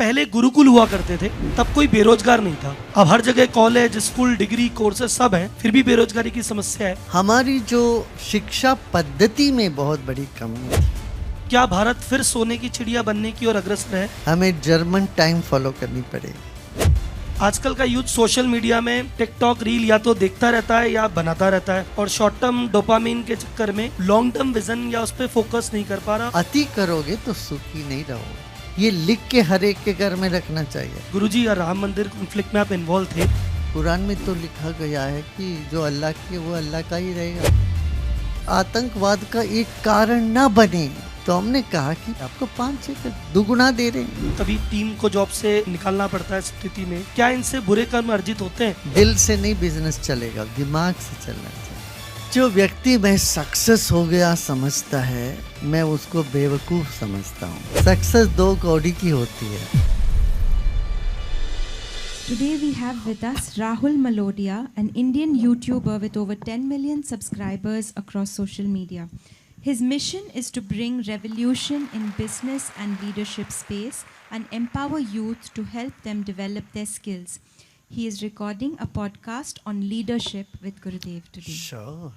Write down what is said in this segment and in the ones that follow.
पहले गुरुकुल हुआ करते थे, तब कोई बेरोजगार नहीं था। अब हर जगह कॉलेज, स्कूल, डिग्री, कोर्सेज सब हैं, फिर भी बेरोजगारी की समस्या है। हमारी जो शिक्षा पद्धति में बहुत बड़ी कमी है। क्या भारत फिर सोने की चिड़िया बनने की ओर अग्रसर है? हमें जर्मन टाइम फॉलो करनी पड़ेगी। आजकल का यूथ सोशल मीडिया में टिकटॉक रील या तो देखता रहता है या बनाता रहता है, और शॉर्ट टर्म डोपामिन के चक्कर में लॉन्ग टर्म विजन या उस पर फोकस नहीं कर पा रहा। अति करोगे तो सुखी नहीं रहोगे, ये लिख के हर एक के घर में रखना चाहिए। गुरुजी, राम मंदिर कॉन्फ्लिक्ट में आप इन्वॉल्व थे। कुरान में तो लिखा गया है कि जो अल्लाह की वो अल्लाह का ही रहेगा। आतंकवाद का एक कारण ना बने तो हमने कहा कि आपको 5-6 दुगुना दे रहे हैं। कभी टीम को जॉब से निकालना पड़ता है स्थिति में, क्या इनसे बुरे कर्म अर्जित होते हैं? दिल से नहीं बिजनेस चलेगा, दिमाग से चलना चाहिए। जो व्यक्ति मैं सक्सेस हो गया समझता है, मैं उसको बेवकूफ समझता हूँ। सक्सेस 2 कौड़ी की होती है। Today we have with us Rahul Malodia, an Indian YouTuber with over 10 million subscribers across social media. His mission is to bring revolution in business and leadership space and empower youth to help them develop their skills. He is recording a podcast on leadership with Gurudev today. Sure.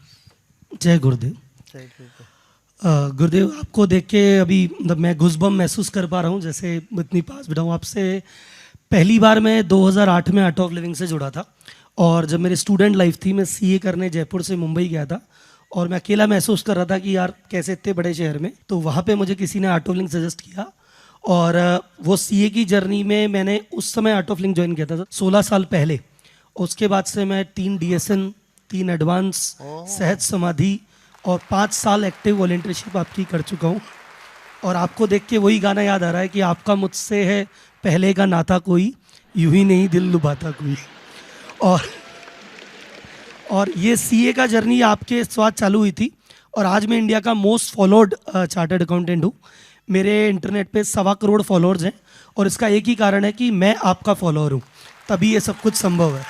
जय गुरुदेव। जय गुरुदेव। गुरुदेव, आपको देख के अभी मैं गुज़बम महसूस कर पा रहा हूँ, जैसे इतनी पास बैठा हूँ आपसे। पहली बार मैं 2008 में आर्ट ऑफ लिविंग से जुड़ा था, और जब मेरी स्टूडेंट लाइफ थी, मैं सीए करने जयपुर से मुंबई गया था, और मैं अकेला महसूस कर रहा था कि यार कैसे इतने बड़े शहर में। तो वहाँ पे मुझे किसी ने आर्ट ऑफ लिविंग सजेस्ट किया, और वो सीए की जर्नी में मैंने उस समय आर्ट ऑफ लिविंग ज्वाइन किया था 16 साल पहले। उसके बाद से मैं 3 DSN, 3 एडवांस, सहज समाधि और 5 साल एक्टिव वॉलंटियरशिप आपकी कर चुका हूँ। और आपको देख के वही गाना याद आ रहा है कि आपका मुझसे है पहले का नाता कोई, यूं ही नहीं दिल लुभाता कोई। और ये सीए का जर्नी आपके साथ चालू हुई थी, और आज मैं इंडिया का मोस्ट फॉलोड चार्टर्ड अकाउंटेंट हूँ। मेरे इंटरनेट पे 1.25 करोड़ फॉलोअर्स हैं, और इसका एक ही कारण है कि मैं आपका फॉलोअर हूँ, तभी ये सब कुछ संभव है।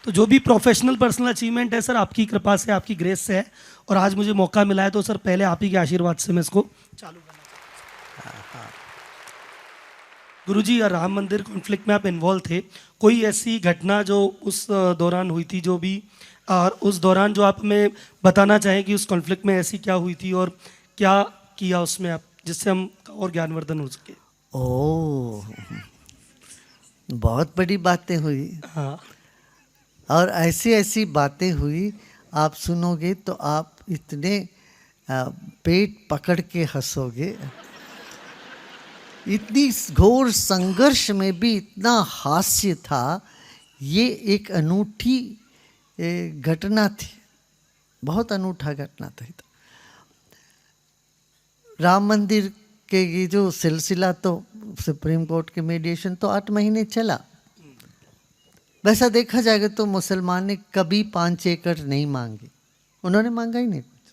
तो जो भी प्रोफेशनल पर्सनल अचीवमेंट है सर, आपकी कृपा से, आपकी ग्रेस से है, और आज मुझे मौका मिला है, तो सर पहले आप ही के आशीर्वाद से मैं इसको चालू करना चाहता हूँ। गुरुजी, राम मंदिर कॉन्फ्लिक्ट में आप इन्वॉल्व थे, कोई ऐसी घटना जो उस दौरान हुई थी, जो भी, और उस दौरान जो आप हमें बताना चाहें कि उस कॉन्फ्लिक्ट में ऐसी क्या हुई थी और क्या किया उसमें आप, जिससे हम और ज्ञानवर्धन हो सके? ओह, बहुत बड़ी बातें हुई। हाँ, और ऐसी ऐसी बातें हुई, आप सुनोगे तो आप इतने पेट पकड़ के हंसोगे। इतनी घोर संघर्ष में भी इतना हास्य था। ये एक अनूठी घटना थी, बहुत अनूठा घटना था। राम मंदिर के ये जो सिलसिला, तो सुप्रीम कोर्ट के मीडिएशन तो 8 महीने चला। वैसा देखा जाएगा तो मुसलमान ने कभी 5 एकड़ नहीं मांगे, उन्होंने मांगा ही नहीं कुछ।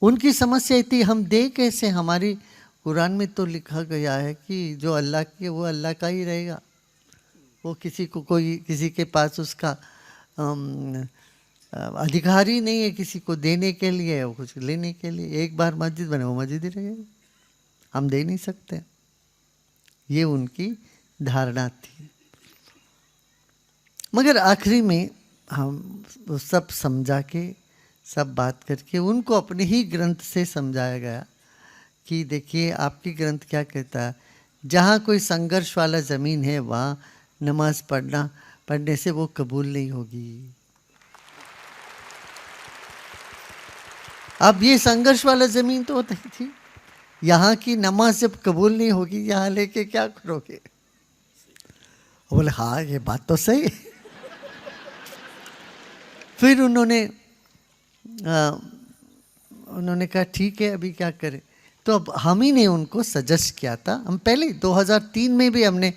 उनकी समस्या थी हम दे कैसे, हमारी कुरान में तो लिखा गया है कि जो अल्लाह की है वो अल्लाह का ही रहेगा। वो किसी को, कोई किसी के पास उसका अधिकार ही नहीं है किसी को देने के लिए, वो कुछ लेने के लिए। एक बार मस्जिद बने, वो मस्जिद ही रहेगी, हम दे नहीं सकते। ये उनकी धारणा थी। मगर आखिरी में हम सब समझा के, सब बात करके उनको अपने ही ग्रंथ से समझाया गया कि देखिए आपकी ग्रंथ क्या कहता है, जहाँ कोई संघर्ष वाला ज़मीन है वहाँ नमाज पढ़ने से वो कबूल नहीं होगी। अब ये संघर्ष वाला ज़मीन तो होती थी, यहाँ की नमाज जब कबूल नहीं होगी, यहाँ लेके क्या करोगे? बोले हाँ ये बात तो सही है। फिर उन्होंने कहा ठीक है, अभी क्या करें? तो अब हम ही ने उनको सजेस्ट किया था। हम पहले 2003 में भी हमने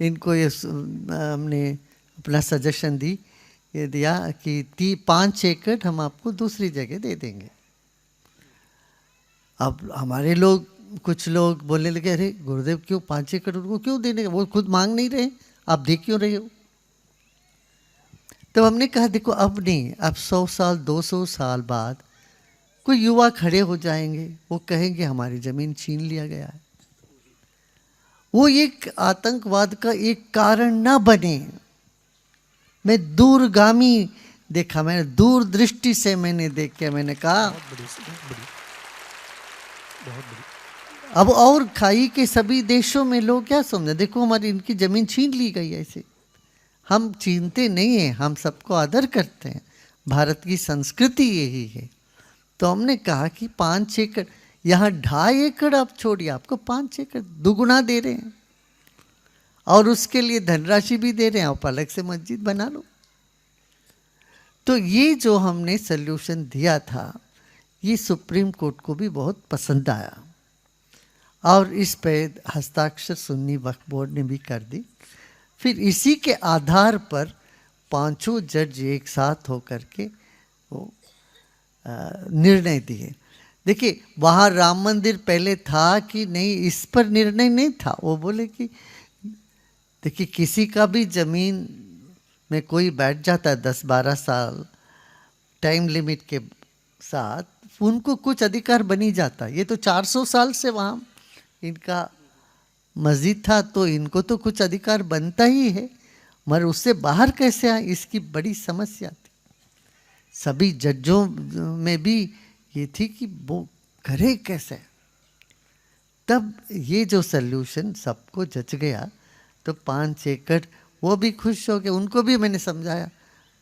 इनको हमने अपना सजेशन दिया कि 5 एकड़ हम आपको दूसरी जगह दे देंगे। अब हमारे लोग, कुछ लोग बोलने लगे, अरे गुरुदेव क्यों 5 एकड़ उनको क्यों देने, वो खुद मांग नहीं रहे, आप दे क्यों रहे हो? तो हमने कहा देखो अब नहीं, अब 100 साल 200 साल बाद कोई युवा खड़े हो जाएंगे, वो कहेंगे हमारी ज़मीन छीन लिया गया है। वो एक आतंकवाद का एक कारण ना बने। मैं दूरगामी देखा, मैंने दूरदृष्टि से मैंने देख के मैंने कहा बहुत बढ़िया सर, बहुत बढ़िया, बहुत बढ़िया। अब और खाई के सभी देशों में लोग क्या समझे, देखो हमारी इनकी ज़मीन छीन ली गई है। ऐसे हम छीनते नहीं हैं, हम सबको आदर करते हैं। भारत की संस्कृति यही है। तो हमने कहा कि 5 एकड़, यहाँ 2.5 एकड़ आप छोड़िए, आपको 5 एकड़ दुगुना दे रहे हैं और उसके लिए धनराशि भी दे रहे हैं, आप अलग से मस्जिद बना लो। तो ये जो हमने सल्यूशन दिया था, ये सुप्रीम कोर्ट को भी बहुत पसंद आया और इस पे हस्ताक्षर सुन्नी वक्फ बोर्ड ने भी कर दी। फिर इसी के आधार पर 5 जज एक साथ होकर के वो निर्णय दिए। देखिए वहाँ राम मंदिर पहले था कि नहीं, इस पर निर्णय नहीं था। वो बोले कि देखिए किसी का भी ज़मीन में कोई बैठ जाता है 10-12 साल टाइम लिमिट के साथ, उनको कुछ अधिकार बनी जाता है। ये तो 400 साल से वहाँ इनका मस्जिद था, तो इनको तो कुछ अधिकार बनता ही है, मगर उससे बाहर कैसे आए, इसकी बड़ी समस्या थी। सभी जजों में भी ये थी कि वो करे कैसे। तब ये जो सल्यूशन सबको जच गया, तो 5 एकड़ वो भी खुश हो गए। उनको भी मैंने समझाया,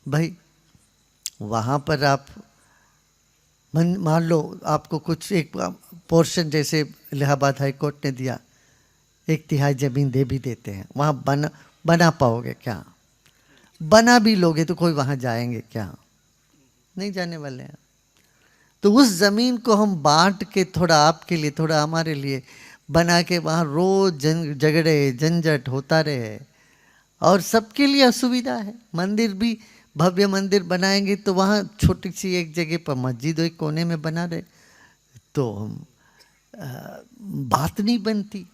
भाई वहाँ पर आप मान लो आपको कुछ एक पोर्शन, जैसे इलाहाबाद हाई कोर्ट ने दिया, 1/3 ज़मीन दे भी देते हैं, वहाँ बना पाओगे क्या? बना भी लोगे तो कोई वहाँ जाएंगे क्या? नहीं जाने वाले हैं। तो उस ज़मीन को हम बांट के थोड़ा आपके लिए थोड़ा हमारे लिए बना के वहाँ रोज झगड़े झंझट होता रहे और सबके लिए असुविधा है। मंदिर भी भव्य मंदिर बनाएंगे तो वहाँ छोटी सी एक जगह पर मस्जिद एक कोने में बना रहे, तो हम बात नहीं बनती।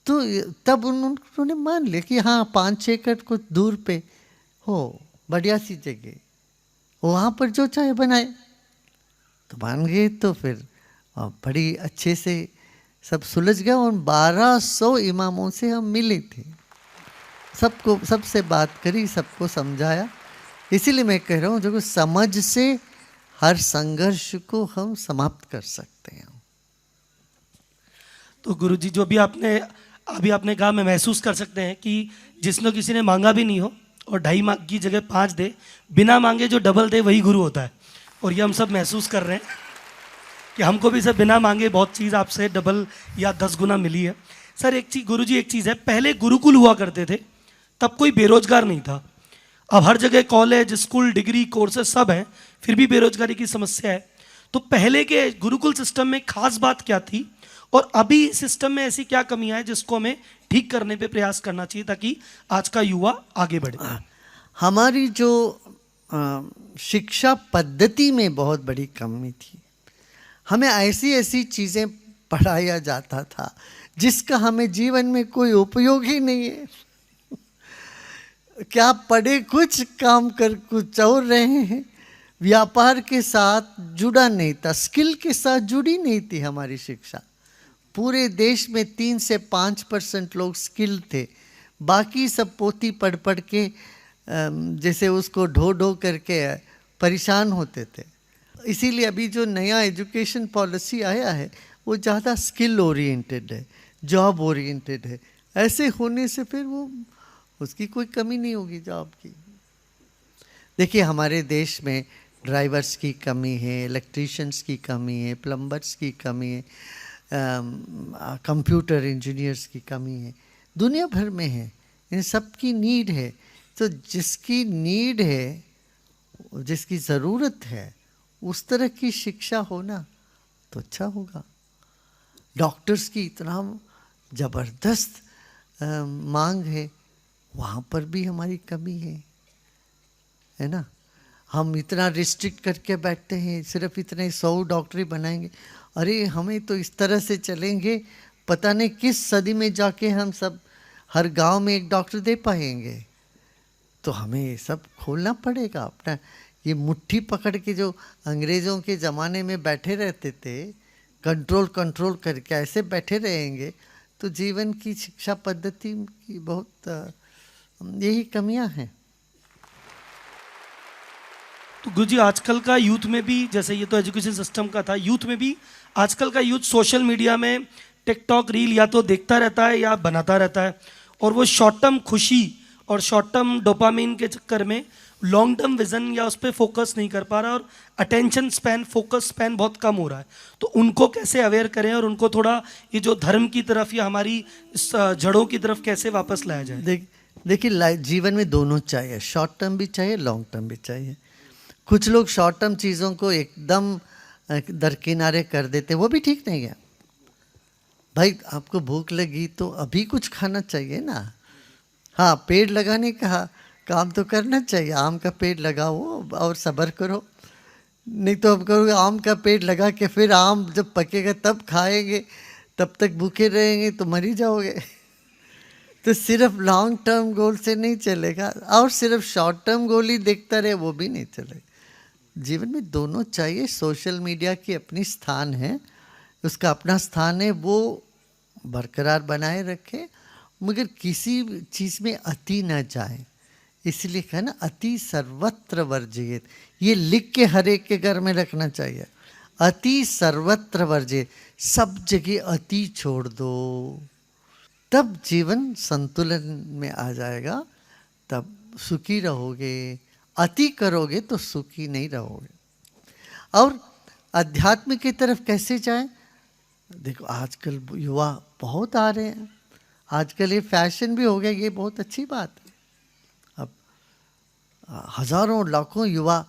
तो तब उन्होंने मान लिया कि हाँ 5 एकड़ कुछ दूर पे हो, बढ़िया सी जगह, वहाँ पर जो चाहे बनाए। तो मान गए। तो फिर बड़ी अच्छे से सब सुलझ गया और 1200 इमामों से हम मिले थे, सबको सबसे बात करी, सबको समझाया। इसीलिए मैं कह रहा हूँ जो समझ से हर संघर्ष को हम समाप्त कर सकते हैं। तो गुरुजी जो भी अभी आपने कहा, मैं महसूस कर सकते हैं कि जिसने किसी ने मांगा भी नहीं हो और 2.5 मांग की जगह 5 दे, बिना मांगे जो डबल दे वही गुरु होता है। और ये हम सब महसूस कर रहे हैं कि हमको भी सब बिना मांगे बहुत चीज़ आपसे डबल या 10 गुना मिली है। सर एक चीज़ गुरुजी, एक चीज़ है, पहले गुरुकुल हुआ करते थे, तब कोई बेरोजगार नहीं था। अब हर जगह कॉलेज, स्कूल, डिग्री, कोर्सेज सब हैं, फिर भी बेरोजगारी की समस्या है। तो पहले के गुरुकुल सिस्टम में खास बात क्या थी और अभी सिस्टम में ऐसी क्या कमियां हैं जिसको हमें ठीक करने पे प्रयास करना चाहिए ताकि आज का युवा आगे बढ़े? हमारी जो शिक्षा पद्धति में बहुत बड़ी कमी थी। हमें ऐसी ऐसी चीज़ें पढ़ाया जाता था जिसका हमें जीवन में कोई उपयोग ही नहीं है। क्या पढ़े कुछ, काम कर कुछ और रहे हैं। व्यापार के साथ जुड़ा नहीं था, स्किल के साथ जुड़ी नहीं थी हमारी शिक्षा। पूरे देश में 3 से 5% लोग स्किल थे, बाकी सब पोथी पढ़ पढ़ के जैसे उसको ढो करके परेशान होते थे। इसीलिए अभी जो नया एजुकेशन पॉलिसी आया है वो ज़्यादा स्किल ओरिएंटेड है, जॉब ओरिएंटेड है। ऐसे होने से फिर वो उसकी कोई कमी नहीं होगी जॉब की। देखिए हमारे देश में ड्राइवर्स की कमी है, इलेक्ट्रीशियंस की कमी है, प्लम्बर्स की कमी है, कंप्यूटर इंजीनियर्स की कमी है, दुनिया भर में है। इन सब की नीड है। तो जिसकी नीड है, जिसकी ज़रूरत है, उस तरह की शिक्षा होना तो अच्छा होगा। डॉक्टर्स की इतना ज़बरदस्त मांग है, वहाँ पर भी हमारी कमी है ना। हम इतना रिस्ट्रिक्ट करके बैठते हैं, सिर्फ इतने 100 डॉक्टरी बनाएंगे। अरे हमें तो इस तरह से चलेंगे, पता नहीं किस सदी में जाके हम सब हर गांव में एक डॉक्टर दे पाएंगे। तो हमें ये सब खोलना पड़ेगा अपना। ये मुट्ठी पकड़ के जो अंग्रेज़ों के ज़माने में बैठे रहते थे, कंट्रोल कंट्रोल करके ऐसे बैठे रहेंगे तो जीवन की शिक्षा पद्धति की बहुत यही कमियां हैं। तो गुरुजी आजकल का यूथ में भी, जैसे ये तो एजुकेशन सिस्टम का था, यूथ में भी आजकल का यूथ सोशल मीडिया में टिकटॉक रील या तो देखता रहता है या बनाता रहता है, और वो शॉर्ट टर्म खुशी और शॉर्ट टर्म डोपामिन के चक्कर में लॉन्ग टर्म विजन या उस पर फोकस नहीं कर पा रहा, और अटेंशन स्पैन, फोकस स्पैन बहुत कम हो रहा है। तो उनको कैसे अवेयर करें और उनको थोड़ा ये जो धर्म की तरफ या हमारी इस जड़ों की तरफ कैसे वापस लाया जाए? देखिए जीवन में दोनों चाहिए, शॉर्ट टर्म भी चाहिए, लॉन्ग टर्म भी चाहिए। कुछ लोग शॉर्ट टर्म चीज़ों को एकदम दरकिनारे कर देते, वो भी ठीक नहीं है। भाई आपको भूख लगी तो अभी कुछ खाना चाहिए ना। हाँ, पेड़ लगाने का काम तो करना चाहिए, आम का पेड़ लगाओ और सब्र करो, नहीं तो अब करोगे आम का पेड़ लगा के फिर आम जब पकेगा तब खाएंगे, तब तक भूखे रहेंगे तो मर ही जाओगे। तो सिर्फ लॉन्ग टर्म गोल से नहीं चलेगा, और सिर्फ शॉर्ट टर्म गोल ही देखता रहे वो भी नहीं चलेगा। जीवन में दोनों चाहिए। सोशल मीडिया की अपनी स्थान है, उसका अपना स्थान है, वो बरकरार बनाए रखे, मगर किसी चीज़ में अति न जाए। इसलिए कहा ना, अति सर्वत्र वर्जित, ये लिख के हर एक के घर में रखना चाहिए। अति सर्वत्र वर्जित, सब जगह अति छोड़ दो, तब जीवन संतुलन में आ जाएगा, तब सुखी रहोगे। अति करोगे तो सुखी नहीं रहोगे। और अध्यात्म की तरफ कैसे जाएं? देखो आजकल युवा बहुत आ रहे हैं, आजकल ये फैशन भी हो गया, ये बहुत अच्छी बात है। अब हजारों लाखों युवा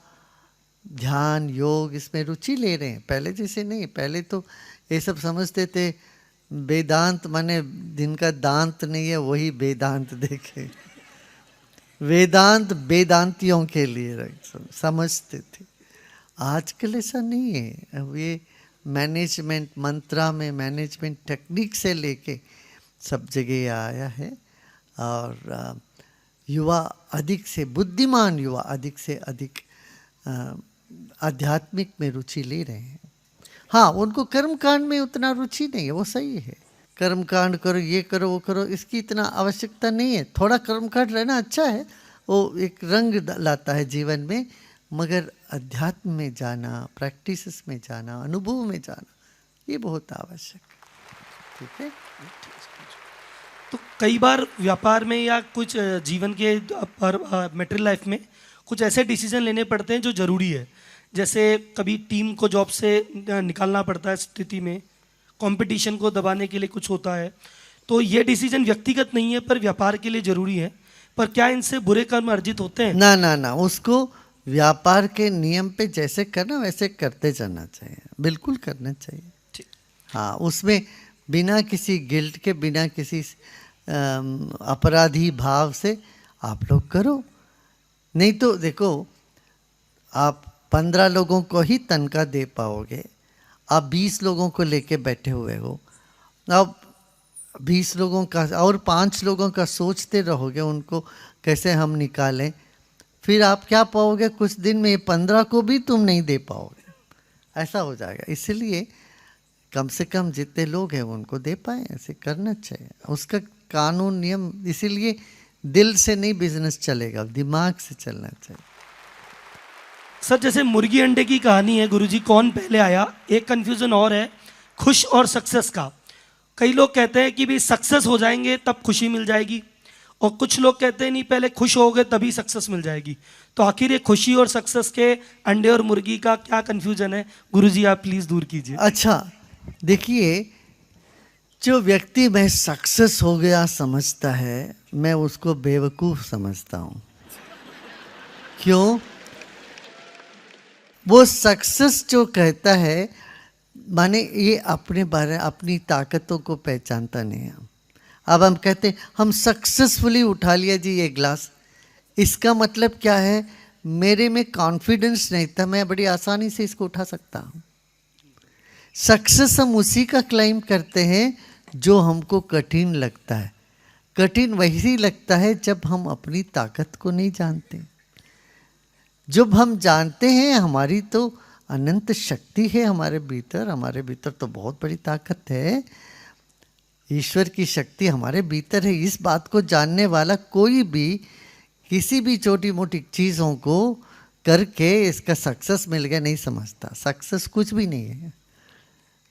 ध्यान योग इसमें रुचि ले रहे हैं, पहले जैसे नहीं। पहले तो ये सब समझते थे वेदांत माने जिनका दांत नहीं है वही वेदांत देखे, वेदांत वेदांतियों के लिए समझते थे। आजकल ऐसा नहीं है। अब ये मैनेजमेंट मंत्रा में मैनेजमेंट टेक्निक से लेके सब जगह आया है, और युवा अधिक से बुद्धिमान युवा अधिक से अधिक आध्यात्मिक में रुचि ले रहे हैं। हाँ, उनको कर्मकांड में उतना रुचि नहीं है, वो सही है। कर्मकांड करो, ये करो, वो करो, इसकी इतना आवश्यकता नहीं है। थोड़ा कर्मकांड रहना अच्छा है, वो एक रंग लाता है जीवन में, मगर अध्यात्म में जाना, प्रैक्टिसेस में जाना, अनुभव में जाना, ये बहुत आवश्यक है। ठीक है। तो कई बार व्यापार में या कुछ जीवन के मटेरियल लाइफ में कुछ ऐसे डिसीजन लेने पड़ते हैं जो ज़रूरी है, जैसे कभी टीम को जॉब से निकालना पड़ता है स्थिति में, कंपटीशन को दबाने के लिए कुछ होता है। तो ये डिसीजन व्यक्तिगत नहीं है पर व्यापार के लिए ज़रूरी है, पर क्या इनसे बुरे कर्म अर्जित होते हैं? ना ना ना, उसको व्यापार के नियम पे जैसे करना वैसे करते जाना चाहिए, बिल्कुल करना चाहिए। हाँ, उसमें बिना किसी गिल्ट के, बिना किसी अपराधी भाव से आप लोग करो। नहीं तो देखो, आप 15 लोगों को ही तनख्वाह दे पाओगे, आप 20 लोगों को लेके बैठे हुए हो, अब 20 लोगों का और 5 लोगों का सोचते रहोगे उनको कैसे हम निकालें, फिर आप क्या पाओगे? कुछ दिन में 15 को भी तुम नहीं दे पाओगे, ऐसा हो जाएगा। इसलिए कम से कम जितने लोग हैं उनको दे पाएँ, ऐसे करना चाहिए। उसका कानून नियम, इसीलिए दिल से नहीं बिजनेस चलेगा, दिमाग से चलना चाहिए। सर, जैसे मुर्गी अंडे की कहानी है गुरुजी, कौन पहले आया? एक कंफ्यूजन और है खुश और सक्सेस का। कई लोग कहते हैं कि भी सक्सेस हो जाएंगे तब खुशी मिल जाएगी, और कुछ लोग कहते हैं नहीं, पहले खुश होगे तभी सक्सेस मिल जाएगी। तो आखिर ये खुशी और सक्सेस के अंडे और मुर्गी का क्या कंफ्यूजन है गुरुजी, आप प्लीज दूर कीजिए। अच्छा देखिए, जो व्यक्ति मैं सक्सेस हो गया समझता है, मैं उसको बेवकूफ़ समझता हूँ। क्यों? वो सक्सेस जो कहता है, माने ये अपने बारे, अपनी ताकतों को पहचानता नहीं है। अब हम कहते हैं हम सक्सेसफुली उठा लिया जी ये ग्लास, इसका मतलब क्या है? मेरे में कॉन्फिडेंस नहीं था, मैं बड़ी आसानी से इसको उठा सकता हूँ। सक्सेस हम उसी का क्लेम करते हैं जो हमको कठिन लगता है। कठिन वही लगता है जब हम अपनी ताकत को नहीं जानते। जब हम जानते हैं हमारी तो अनंत शक्ति है हमारे भीतर तो बहुत बड़ी ताकत है, ईश्वर की शक्ति हमारे भीतर है, इस बात को जानने वाला कोई भी किसी भी छोटी मोटी चीज़ों को करके इसका सक्सेस मिल गया नहीं समझता। सक्सेस कुछ भी नहीं है,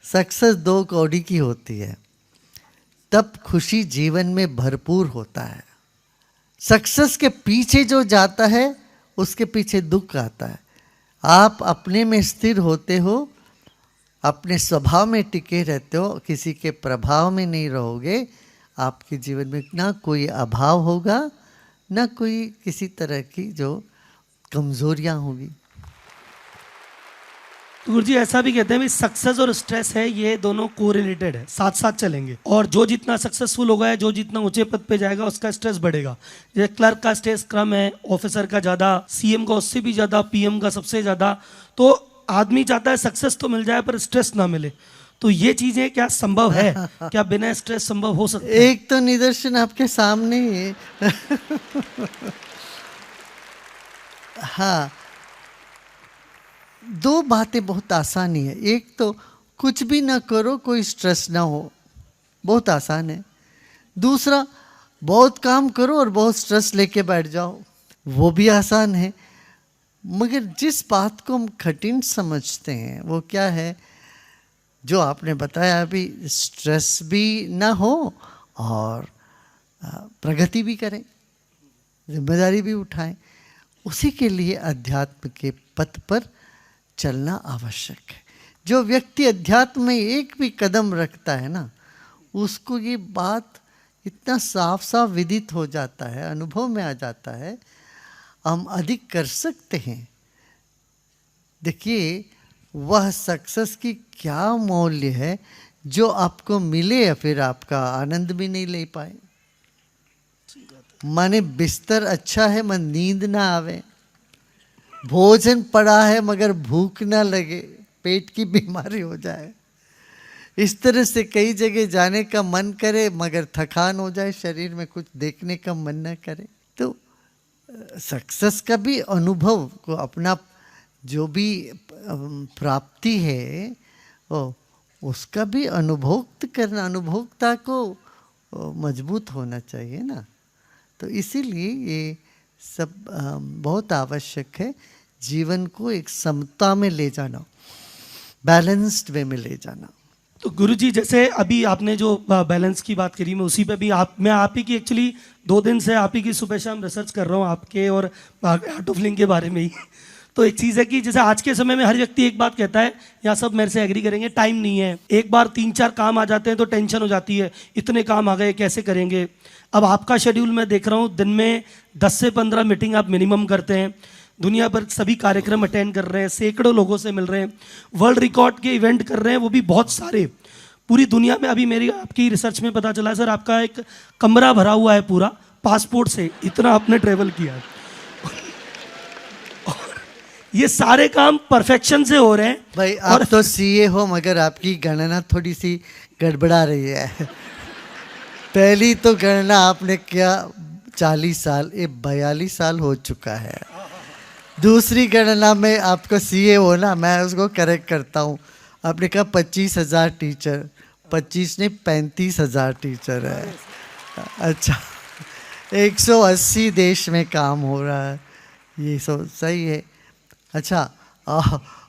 सक्सेस 2 कौड़ी की होती है, तब खुशी जीवन में भरपूर होता है। सक्सेस के पीछे जो जाता है उसके पीछे दुख आता है। आप अपने में स्थिर होते हो, अपने स्वभाव में टिके रहते हो, किसी के प्रभाव में नहीं रहोगे, आपके जीवन में ना कोई अभाव होगा, ना कोई किसी तरह की जो कमजोरियां होगी। तो गुरु जी ऐसा भी कहते हैं भी सक्सेस और स्ट्रेस है, ये दोनों कोरिलेटेड है, साथ साथ चलेंगे। और जो जितना सक्सेसफुल होगा है, जो जितना ऊंचे पद पे जाएगा, उसका स्ट्रेस बढ़ेगा। जैसे क्लर्क का स्ट्रेस कम है, ऑफिसर का ज़्यादा, सीएम का उससे भी ज़्यादा, पीएम का सबसे ज़्यादा। तो आदमी चाहता है सक्सेस तो मिल जाए पर स्ट्रेस ना मिले। तो ये चीज़ें क्या संभव है? क्या बिना स्ट्रेस संभव हो सकता है? एक तो निदर्शन आपके सामने ही है। हाँ, 2 बातें बहुत आसानी है। एक तो कुछ भी ना करो, कोई स्ट्रेस ना हो, बहुत आसान है। दूसरा, बहुत काम करो और बहुत स्ट्रेस लेके बैठ जाओ, वो भी आसान है। मगर जिस बात को हम कठिन समझते हैं वो क्या है, जो आपने बताया अभी, स्ट्रेस भी ना हो और प्रगति भी करें, जिम्मेदारी भी उठाएं। उसी के लिए अध्यात्म के पथ पर चलना आवश्यक है। जो व्यक्ति अध्यात्म में एक भी कदम रखता है ना, उसको ये बात इतना साफ साफ विदित हो जाता है, अनुभव में आ जाता है, हम अधिक कर सकते हैं। देखिए, वह सक्सेस की क्या मूल्य है जो आपको मिले या फिर आपका आनंद भी नहीं ले पाए। माने बिस्तर अच्छा है मन नींद ना आवे, भोजन पड़ा है मगर भूख ना लगे, पेट की बीमारी हो जाए, इस तरह से कई जगह जाने का मन करे मगर थकान हो जाए, शरीर में कुछ देखने का मन ना करे। तो सक्सेस का भी अनुभव को, अपना जो भी प्राप्ति है उसका भी अनुभोक्त करना, अनुभोक्ता को मजबूत होना चाहिए ना। तो इसीलिए ये सब बहुत आवश्यक है, जीवन को एक समता में ले जाना, बैलेंस्ड वे में ले जाना। तो गुरुजी, जैसे अभी आपने जो बैलेंस की बात करी, मैं उसी पे भी मैं आप ही की एक्चुअली 2 दिन से आप ही की सुबह शाम रिसर्च कर रहा हूँ आपके और आर्ट ऑफ लिविंग के बारे में ही। तो एक चीज़ है कि जैसे आज के समय में हर व्यक्ति एक बात कहता है, या सब मेरे से एग्री करेंगे, टाइम नहीं है। एक बार 3-4 काम आ जाते हैं तो टेंशन हो जाती है, इतने काम आ गए कैसे करेंगे। अब आपका शेड्यूल मैं देख रहा हूँ, दिन में 10 से 15 मीटिंग आप मिनिमम करते हैं, दुनिया भर सभी कार्यक्रम अटेंड कर रहे हैं, सैकड़ों लोगों से मिल रहे हैं, वर्ल्ड रिकॉर्ड के इवेंट कर रहे हैं, वो भी बहुत सारे पूरी दुनिया में। अभी मेरी आपकी रिसर्च में पता चला सर, आपका एक कमरा भरा हुआ है पूरा पासपोर्ट से, इतना आपने ट्रेवल किया है। ये सारे काम परफेक्शन से हो रहे हैं। भाई आप तो सीए हो मगर आपकी गणना थोड़ी सी गड़बड़ा रही है। पहली तो गणना आपने किया 40 साल, ये 42 साल हो चुका है। दूसरी गणना में आपको सीए हो ना, मैं उसको करेक्ट करता हूँ, आपने कहा 25,000 टीचर, 25 नहीं 35,000 टीचर है। अच्छा, 180 देश में काम हो रहा है, ये सब सही है। अच्छा,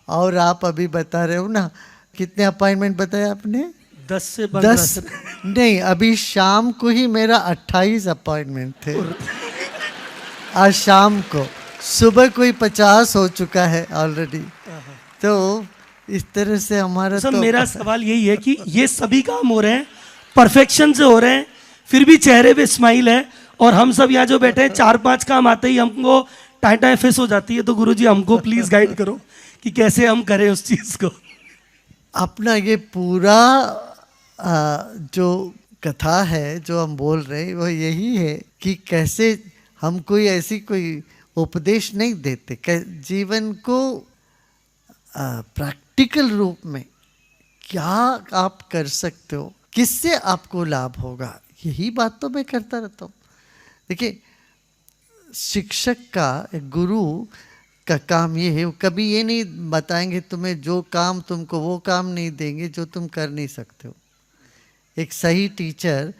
और आप अभी बता रहे हो ना, कितने अपॉइंटमेंट बताया आपने? 10 से 15। 10 नहीं, अभी शाम को ही मेरा 28 अपॉइंटमेंट थे। आज शाम को, सुबह कोई 50 हो चुका है ऑलरेडी। तो इस तरह से हमारा तो मेरा सवाल यही है कि ये सभी काम हो रहे हैं, परफेक्शन से हो रहे हैं, फिर भी चेहरे पे स्माइल है, और हम सब यहाँ जो बैठे हैं 4-5 काम आते ही हमको टाइम फेस हो जाती है। तो गुरुजी हमको प्लीज गाइड करो कि कैसे हम करें उस चीज को। अपना ये पूरा जो कथा है जो हम बोल रहे हैं वो यही है कि कैसे हम कोई ऐसी कोई उपदेश नहीं देते, जीवन को प्रैक्टिकल रूप में क्या आप कर सकते हो, किससे आपको लाभ होगा, यही बात तो मैं करता रहता हूँ। देखिए, शिक्षक का, गुरु का काम ये है, कभी ये नहीं बताएंगे तुम्हें जो काम तुमको वो काम नहीं देंगे जो तुम कर नहीं सकते हो। एक सही टीचर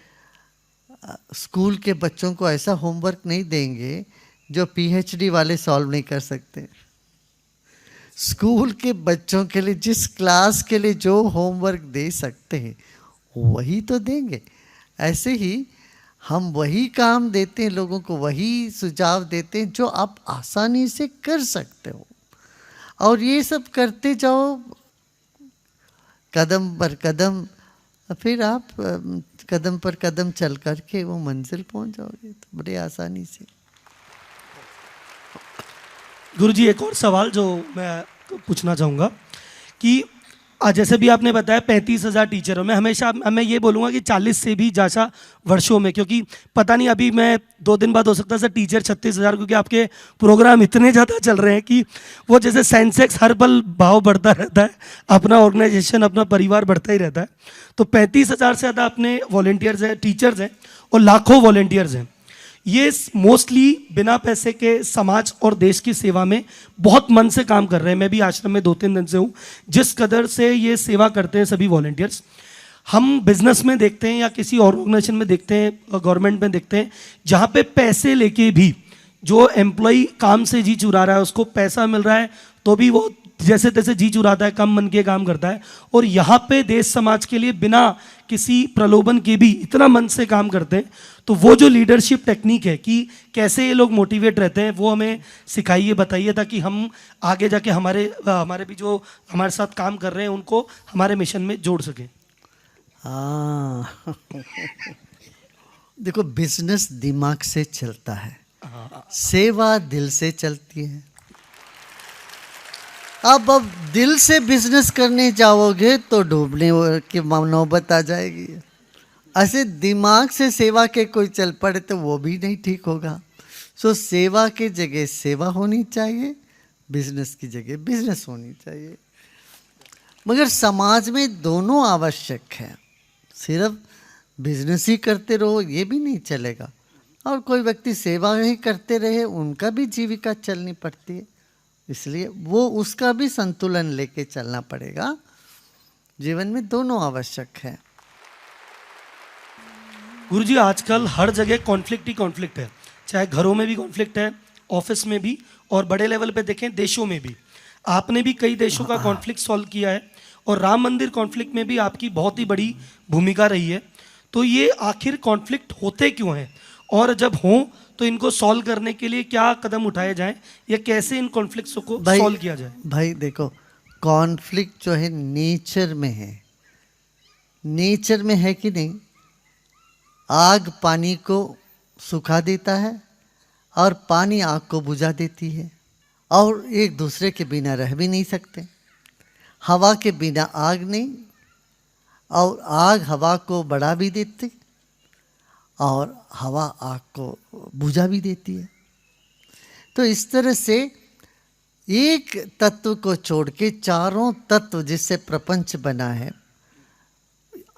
स्कूल के बच्चों को ऐसा होमवर्क नहीं देंगे जो पीएचडी वाले सॉल्व नहीं कर सकते। स्कूल के बच्चों के लिए जिस क्लास के लिए जो होमवर्क दे सकते हैं वही तो देंगे। ऐसे ही हम वही काम देते हैं लोगों को, वही सुझाव देते हैं जो आप आसानी से कर सकते हो, और ये सब करते जाओ कदम पर कदम, फिर आप कदम पर कदम चल करके वो मंजिल पहुंच जाओगे तो बड़े आसानी से। गुरुजी एक और सवाल जो मैं पूछना चाहूँगा कि जैसे भी आपने बताया 35,000 टीचरों में, हमेशा मैं ये बोलूँगा कि 40 से भी ज़्यादा वर्षों में, क्योंकि पता नहीं अभी मैं 2 दिन बाद हो सकता है सर टीचर 36,000, क्योंकि आपके प्रोग्राम इतने ज़्यादा चल रहे हैं कि वो जैसे सेंसेक्स हर पल भाव बढ़ता रहता है, अपना ऑर्गेनाइजेशन अपना परिवार बढ़ता ही रहता है। तो 35,000 से ज़्यादा अपने वॉलेंटियर्स हैं, टीचर्स हैं, और लाखों वॉलेंटियर्स हैं। ये मोस्टली बिना पैसे के समाज और देश की सेवा में बहुत मन से काम कर रहे हैं। मैं भी आश्रम में 2-3 दिन से हूँ। जिस कदर से ये सेवा करते हैं सभी वॉलेंटियर्स, हम बिजनेस में देखते हैं या किसी और ऑर्गेनाइजेशन में देखते हैं, गवर्नमेंट में देखते हैं, जहाँ पे पैसे लेके भी जो एम्प्लॉय काम से जी चुरा रहा है, उसको पैसा मिल रहा है तो भी वो जैसे तैसे जी चुराता है, कम मन के काम करता है। और यहाँ पे देश समाज के लिए बिना किसी प्रलोभन के भी इतना मन से काम करते हैं। तो वो जो लीडरशिप टेक्निक है कि कैसे ये लोग मोटिवेट रहते हैं, वो हमें सिखाइए, बताइए, ताकि हम आगे जाके हमारे भी जो हमारे साथ काम कर रहे हैं उनको हमारे मिशन में जोड़ सकें। हाँ देखो, बिजनेस दिमाग से चलता है, सेवा दिल से चलती है। अब दिल से बिजनेस करने जाओगे तो डूबने की नौबत आ जाएगी। ऐसे दिमाग से सेवा के कोई चल पड़े तो वो भी नहीं ठीक होगा। सो सेवा की जगह सेवा होनी चाहिए, बिजनेस की जगह बिजनेस होनी चाहिए। मगर समाज में दोनों आवश्यक है, सिर्फ बिजनेस ही करते रहो ये भी नहीं चलेगा, और कोई व्यक्ति सेवा ही करते रहे उनका भी जीविका चलनी पड़ती है। इसलिए वो उसका भी संतुलन लेके चलना पड़ेगा। जीवन में दोनों आवश्यक है। गुरुजी आजकल हर जगह कॉन्फ्लिक्ट ही कॉन्फ्लिक्ट है, चाहे घरों में भी कॉन्फ्लिक्ट है, ऑफिस में भी, और बड़े लेवल पे देखें देशों में भी। आपने भी कई देशों का कॉन्फ्लिक्ट सॉल्व किया है, और राम मंदिर कॉन्फ्लिक्ट में भी आपकी बहुत ही बड़ी भूमिका रही है। तो ये आखिर कॉन्फ्लिक्ट होते क्यों हैं, और जब हों तो इनको सॉल्व करने के लिए क्या कदम उठाए जाएं, या कैसे इन कॉन्फ्लिक्ट्स को सॉल्व किया जाए? भाई देखो, कॉन्फ्लिक्ट जो है नेचर में है, नेचर में है कि नहीं। आग पानी को सुखा देता है और पानी आग को बुझा देती है, और एक दूसरे के बिना रह भी नहीं सकते। हवा के बिना आग नहीं, और आग हवा को बढ़ा भी देती और हवा आग को बुझा भी देती है। तो इस तरह से एक तत्व को छोड़ के चारों तत्व जिससे प्रपंच बना है,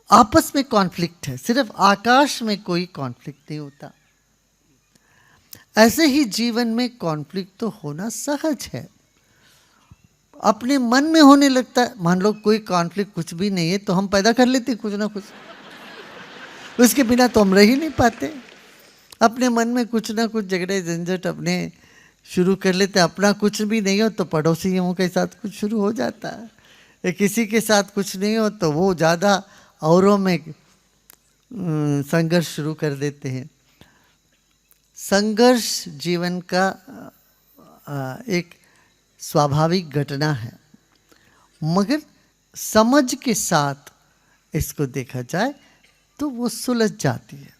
आपस में कॉन्फ्लिक्ट है। सिर्फ आकाश में कोई कॉन्फ्लिक्ट नहीं होता। ऐसे ही जीवन में कॉन्फ्लिक्ट तो होना सहज है, अपने मन में होने लगता है। मान लो कोई कॉन्फ्लिक्ट कुछ भी नहीं है तो हम पैदा कर लेते कुछ ना कुछ, उसके बिना तो हम रह ही नहीं पाते। अपने मन में कुछ ना कुछ झगड़े झंझट अपने शुरू कर लेते। अपना कुछ भी नहीं हो तो पड़ोसियों के साथ कुछ शुरू हो जाता है, या किसी के साथ कुछ नहीं हो तो वो ज़्यादा औरों में संघर्ष शुरू कर देते हैं। संघर्ष जीवन का एक स्वाभाविक घटना है, मगर समझ के साथ इसको देखा जाए तो वो सुलझ जाती है।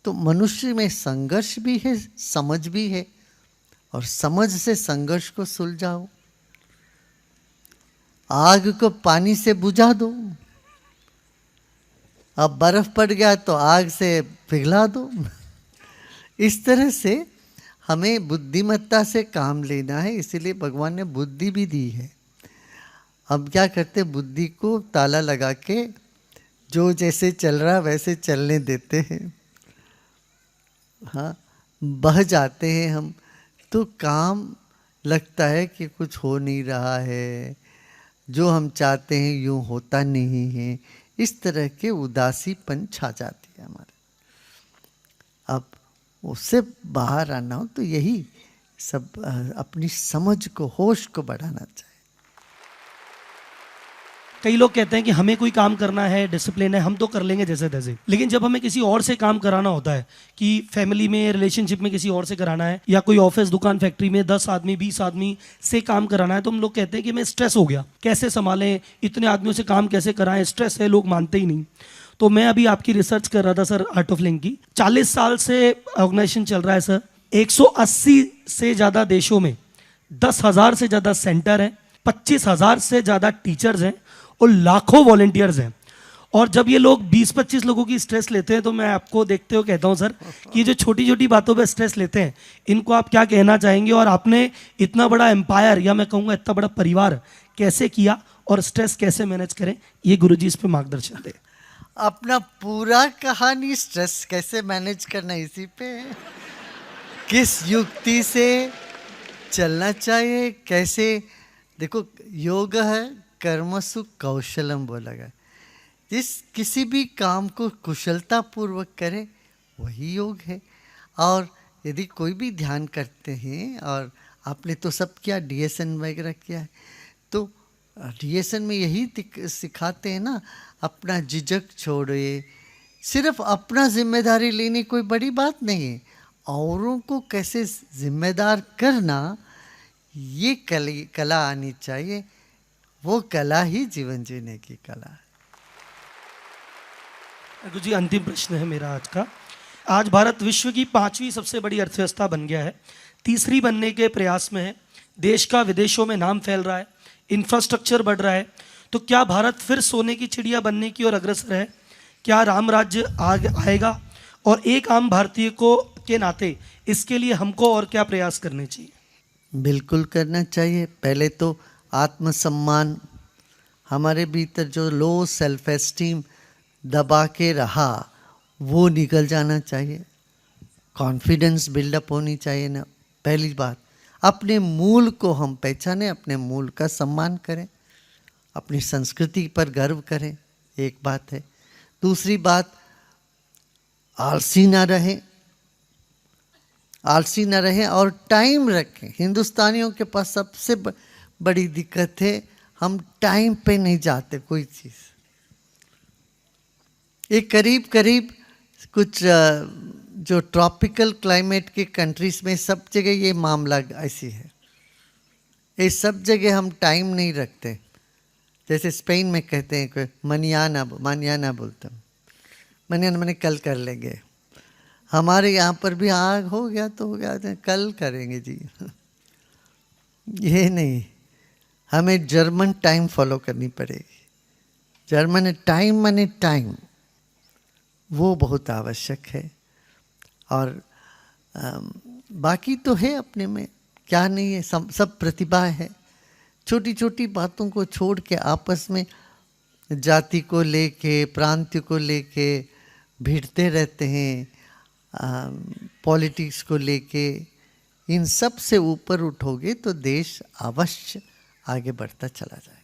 तो मनुष्य में संघर्ष भी है, समझ भी है, और समझ से संघर्ष को सुलझाओ। आग को पानी से बुझा दो, अब बर्फ पड़ गया तो आग से पिघला दो। इस तरह से हमें बुद्धिमत्ता से काम लेना है, इसीलिए भगवान ने बुद्धि भी दी है। हम क्या करते, बुद्धि को ताला लगा के जो जैसे चल रहा वैसे चलने देते हैं। हाँ, बह जाते हैं हम तो काम लगता है कि कुछ हो नहीं रहा है, जो हम चाहते हैं यूं होता नहीं है, इस तरह के उदासीपन छा जाती है हमारे। अब उससे बाहर आना हो तो यही सब अपनी समझ को, होश को बढ़ाना चाहिए। कई लोग कहते हैं कि हमें कोई काम करना है, डिसिप्लिन है, हम तो कर लेंगे जैसे तैसे, लेकिन जब हमें किसी और से काम कराना होता है, कि फैमिली में, रिलेशनशिप में किसी और से कराना है, या कोई ऑफिस, दुकान, फैक्ट्री में 10 आदमी 20 आदमी से काम कराना है, तो हम लोग कहते हैं कि मैं स्ट्रेस हो गया, कैसे संभालें, इतने आदमियों से काम कैसे कराएं, स्ट्रेस है, लोग मानते ही नहीं। तो मैं अभी आपकी रिसर्च कर रहा था सर, आर्ट ऑफ लिविंग की। 40 साल से ऑर्गेनाइजेशन चल रहा है सर। 180 से ज़्यादा देशों में 10,000 से ज़्यादा सेंटर हैं, 25,000 से ज़्यादा टीचर्स हैं और लाखों वॉलंटियर्स हैं। और जब ये लोग 20-25 लोगों की स्ट्रेस लेते हैं, तो मैं आपको देखते हो कहता हूँ सर कि ये जो छोटी छोटी बातों पे स्ट्रेस लेते हैं, इनको आप क्या कहना चाहेंगे? और आपने इतना बड़ा एम्पायर, या मैं कहूँगा इतना बड़ा परिवार कैसे किया, और स्ट्रेस कैसे मैनेज करें, ये गुरुजी इस पे मार्गदर्शन दें। अपना पूरा कहानी स्ट्रेस कैसे मैनेज करना इसी पे है। किस युक्ति से चलना चाहिए, कैसे। देखो, योग है कर्मसु कौशलम बोला गया। जिस किसी भी काम को कुशलता पूर्वक करे वही योग है। और यदि कोई भी ध्यान करते हैं, और आपने तो सब किया, डीएसएन वगैरह किया है, तो डीएसएन में यही सिखाते हैं ना, अपना झिझक छोड़िए। सिर्फ अपना जिम्मेदारी लेनी कोई बड़ी बात नहीं है, औरों को कैसे जिम्मेदार करना, ये कला आनी चाहिए। वो कला ही जीवन जीने की कला है। गुरुजी, अंतिम प्रश्न है मेरा आज का। आज भारत विश्व की 5वीं सबसे बड़ी अर्थव्यवस्था बन गया है, 3री बनने के प्रयास में है, देश का विदेशों में नाम फैल रहा है, इंफ्रास्ट्रक्चर बढ़ रहा है। तो क्या भारत फिर सोने की चिड़िया बनने की ओर अग्रसर है? क्या राम राज्य आएगा? और एक आम भारतीय को के नाते इसके लिए हमको और क्या प्रयास करने चाहिए? बिल्कुल करना चाहिए। पहले तो आत्मसम्मान, हमारे भीतर जो लो सेल्फ एस्टीम दबा के रहा, वो निकल जाना चाहिए। कॉन्फिडेंस बिल्डअप होनी चाहिए ना। पहली बात, अपने मूल को हम पहचानें, अपने मूल का सम्मान करें, अपनी संस्कृति पर गर्व करें, एक बात है। दूसरी बात, आलसी ना रहें, आलसी न रहें और टाइम रखें। हिंदुस्तानियों के पास सबसे बड़ी दिक्कत है, हम टाइम पे नहीं जाते कोई चीज़। ये करीब करीब कुछ जो ट्रॉपिकल क्लाइमेट के कंट्रीज में सब जगह ये मामला ऐसी है। ये सब जगह हम टाइम नहीं रखते। जैसे स्पेन में कहते हैं कि मनियाना बोलते हैं, मनियाना मैंने कल कर लेंगे। हमारे यहाँ पर भी आग हो गया तो हो गया, कल करेंगे जी। ये नहीं, हमें जर्मन टाइम फॉलो करनी पड़ेगी। जर्मन टाइम माने टाइम, वो बहुत आवश्यक है। और बाकी तो है अपने में, क्या नहीं है, सब प्रतिभा है। छोटी छोटी बातों को छोड़ के आपस में जाति को लेके, प्रांत को लेके भिड़ते रहते हैं, पॉलिटिक्स को लेके। इन सब से ऊपर उठोगे तो देश अवश्य आगे बढ़ता चला जाए।